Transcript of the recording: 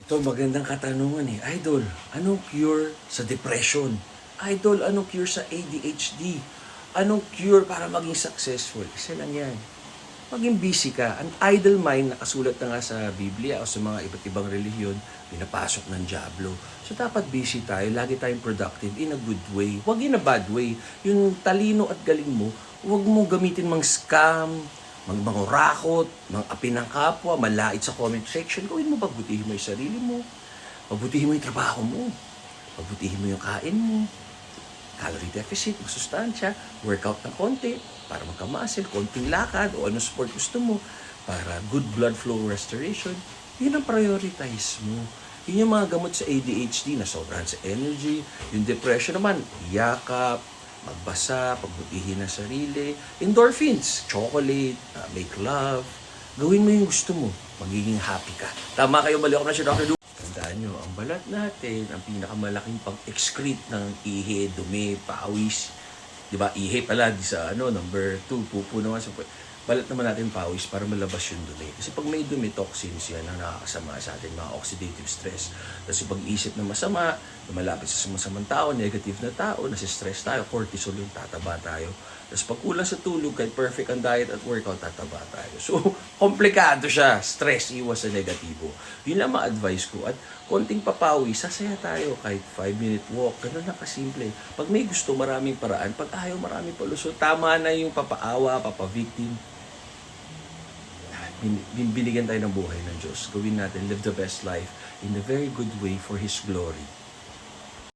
Ito, magandang katanungan eh. Idol, anong cure sa depression? Idol, anong cure sa ADHD? Anong cure para maging successful? Isa lang yan. Maging busy ka. Ang idle mind, nakasulat na nga sa Biblia o sa mga iba't ibang relihiyon, pinapasok ng Diablo. So dapat busy tayo, lagi tayong productive in a good way. Huwag in a bad way. Yung talino at galing mo, huwag mo gamitin mang scam, magmangurakot, mang-api ng kapwa, malait sa comment section. Gawin mo, pagbutihin mo yung sarili mo. Pagbutihin mo yung trabaho mo. Pagbutihin mo yung kain mo. Calorie deficit, masustansya, workout ng konti para magka-muscle, konting lakad o anong sport gusto mo para good blood flow restoration. Yun ang prioritize mo. Yun yung mga gamot sa ADHD na sobrahan sa energy. Yung depression naman, yakap, magbasa, pagbutihin ng sarili. Endorphins, chocolate, make love. Gawin mo yung gusto mo. Magiging happy ka. Tama kayo, mali ako na si Dr. Tandaan nyo, ang balat natin, ang pinakamalaking pang-excrete ng ihi, dumi, pawis. Diba? Ihi pala, di sa number 2, pupo naman sa balat naman natin pawis para malabas yung dumi. Kasi pag may dumi, toxins yan ang nakakasama sa atin, mga oxidative stress. Tapos yung pag-iisip na masama, na malapit sa masamang tao, negative na tao, nasi-stress tayo, cortisol yung tataba tayo. Tapos pag kulang sa tulog, kahit perfect ang diet at workout, tataba tayo. So, komplikado siya. Stress, iwas sa negatibo. Yun lang ma-advise ko. At konting papawi, sasaya tayo kahit 5-minute walk. Ganun lang kasimple. Pag may gusto, maraming paraan. Pag ayaw, maraming palusot. Tama na yung papaawa, papavictim. Binigyan tayo ng buhay ng Diyos. Gawin natin, live the best life in a very good way for His glory.